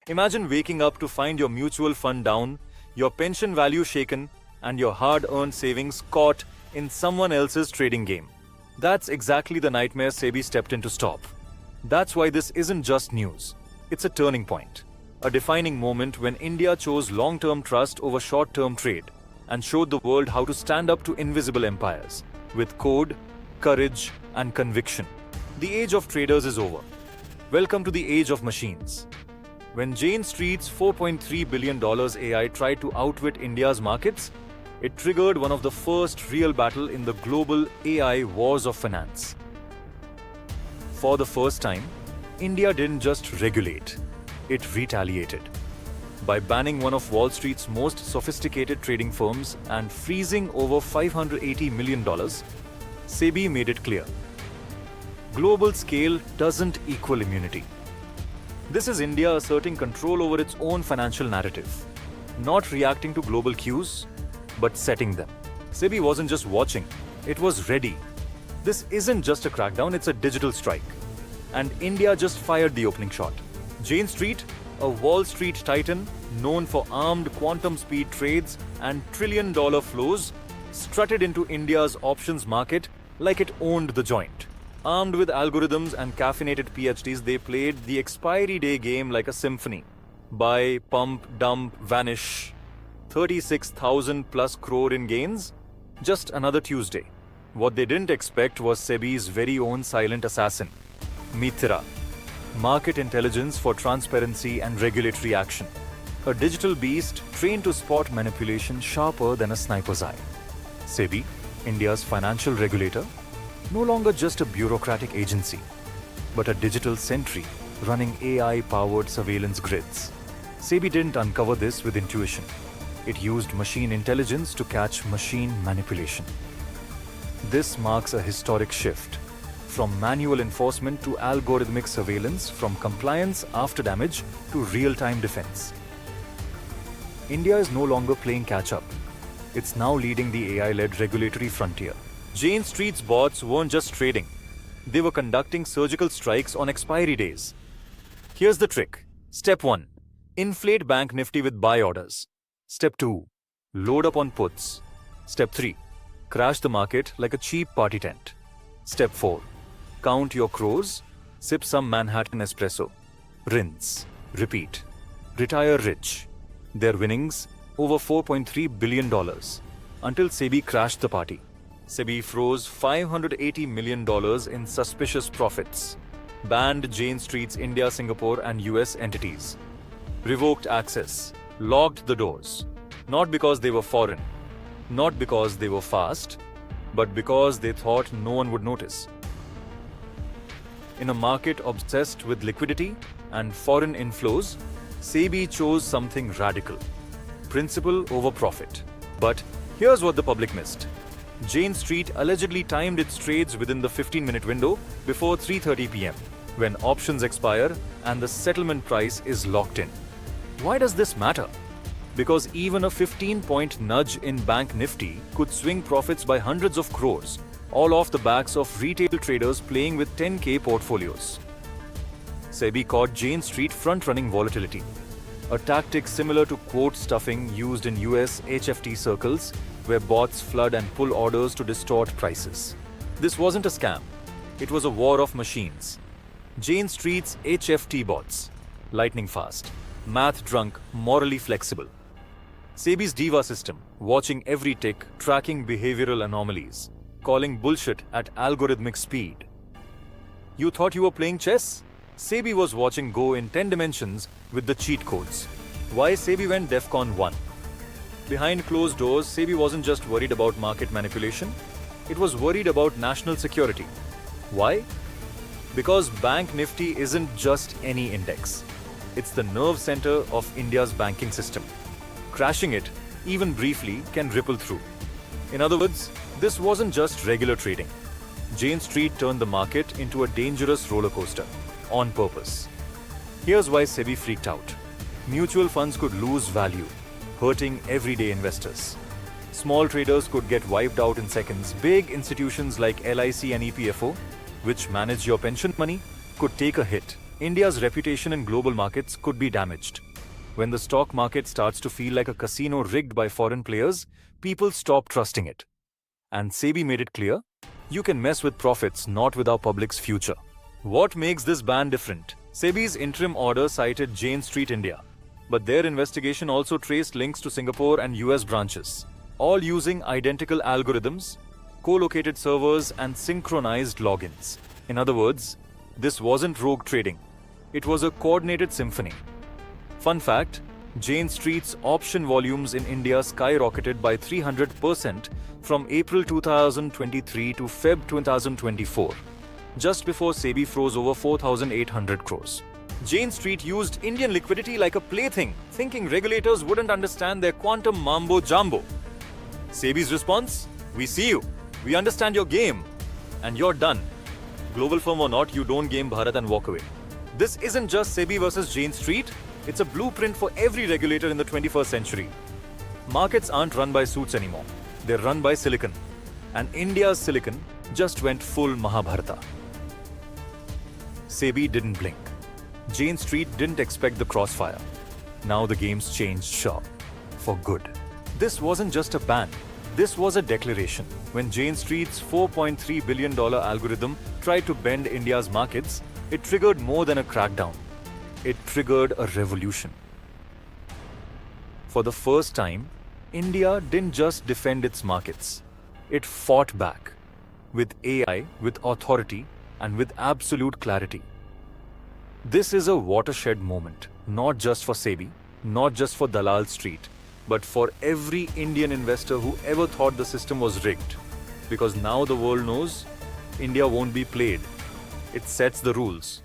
Imagine waking up to find your mutual fund down, your pension value shaken, and your hard-earned savings caught in someone else's trading game. That's exactly the nightmare SEBI stepped in to stop. That's why this isn't just news. It's a turning point. A defining moment when India chose long-term trust over short-term trade and showed the world how to stand up to invisible empires with code, courage, and conviction. The age of traders is over. Welcome to the age of machines. When Jane Street's $4.3 billion AI tried to outwit India's markets, it triggered one of the first real battle in the global AI wars of finance. For the first time, India didn't just regulate, it retaliated. By banning one of Wall Street's most sophisticated trading firms and freezing over $580 million, SEBI made it clear. Global scale doesn't equal immunity. This is India asserting control over its own financial narrative, not reacting to global cues, but setting them. SEBI wasn't just watching, it was ready. This isn't just a crackdown, it's a digital strike. And India just fired the opening shot. Jane Street, a Wall Street titan known for armed quantum speed trades and trillion-dollar flows, strutted into India's options market like it owned the joint. Armed with algorithms and caffeinated PhDs, they played the expiry day game like a symphony. Buy, pump, dump, vanish. 36,000 plus crore in gains? Just another Tuesday. What they didn't expect was SEBI's very own silent assassin, Mitra. Market intelligence for transparency and regulatory action. A digital beast trained to spot manipulation sharper than a sniper's eye. SEBI, India's financial regulator, no longer just a bureaucratic agency, but a digital sentry running AI-powered surveillance grids. SEBI didn't uncover this with intuition. It used machine intelligence to catch machine manipulation. This marks a historic shift, from manual enforcement to algorithmic surveillance, from compliance after damage to real-time defense. India is no longer playing catch-up. It's now leading the AI-led regulatory frontier. Jane Street's bots weren't just trading. They were conducting surgical strikes on expiry days. Here's the trick. Step 1. Inflate Bank Nifty with buy orders. Step 2. Load up on puts. Step 3. Crash the market like a cheap party tent. Step 4. Count your crores. Sip some Manhattan espresso. Rinse. Repeat. Retire rich. Their winnings over $4.3 billion until SEBI crashed the party. SEBI froze $580 million in suspicious profits, banned Jane Street's India, Singapore and US entities, revoked access, locked the doors, not because they were foreign, not because they were fast, but because they thought no one would notice. In a market obsessed with liquidity and foreign inflows, SEBI chose something radical: principle over profit. But here's what the public missed. Jane Street allegedly timed its trades within the 15-minute window before 3:30 p.m., when options expire and the settlement price is locked in. Why does this matter? Because even a 15-point nudge in Bank Nifty could swing profits by hundreds of crores, all off the backs of retail traders playing with 10K portfolios. SEBI caught Jane Street front-running volatility, a tactic similar to quote stuffing used in US HFT circles, where bots flood and pull orders to distort prices. This wasn't a scam. It was a war of machines. Jane Street's HFT bots, lightning fast, math drunk, morally flexible. SEBI's Diva system, watching every tick, tracking behavioral anomalies, calling bullshit at algorithmic speed. You thought you were playing chess? SEBI was watching Go in 10 dimensions with the cheat codes. Why SEBI went DEFCON 1? Behind closed doors, SEBI wasn't just worried about market manipulation, it was worried about national security. Why? Because Bank Nifty isn't just any index. It's the nerve center of India's banking system. Crashing it, even briefly, can ripple through. In other words, this wasn't just regular trading. Jane Street turned the market into a dangerous roller coaster, on purpose. Here's why SEBI freaked out. Mutual funds could lose value, hurting everyday investors. Small traders could get wiped out in seconds. Big institutions like LIC and EPFO, which manage your pension money, could take a hit. India's reputation in global markets could be damaged. When the stock market starts to feel like a casino rigged by foreign players, people stop trusting it. And SEBI made it clear, you can mess with profits, not with our public's future. What makes this ban different? SEBI's interim order cited Jane Street India, but their investigation also traced links to Singapore and US branches, all using identical algorithms, co-located servers and synchronized logins. In other words, this wasn't rogue trading. It was a coordinated symphony. Fun fact, Jane Street's option volumes in India skyrocketed by 300% from April 2023 to Feb 2024, just before SEBI froze over 4,800 crores. Jane Street used Indian liquidity like a plaything, thinking regulators wouldn't understand their quantum mambo-jumbo. SEBI's response? We see you. We understand your game. And you're done. Global firm or not, you don't game Bharat and walk away. This isn't just SEBI versus Jane Street. It's a blueprint for every regulator in the 21st century. Markets aren't run by suits anymore. They're run by silicon. And India's silicon just went full Mahabharata. SEBI didn't blink. Jane Street didn't expect the crossfire. Now the game's changed sharp. For good. This wasn't just a ban. This was a declaration. When Jane Street's $4.3 billion algorithm tried to bend India's markets, it triggered more than a crackdown. It triggered a revolution. For the first time, India didn't just defend its markets. It fought back. With AI, with authority, and with absolute clarity. This is a watershed moment, not just for SEBI, not just for Dalal Street, but for every Indian investor who ever thought the system was rigged. Because now the world knows India won't be played. It sets the rules.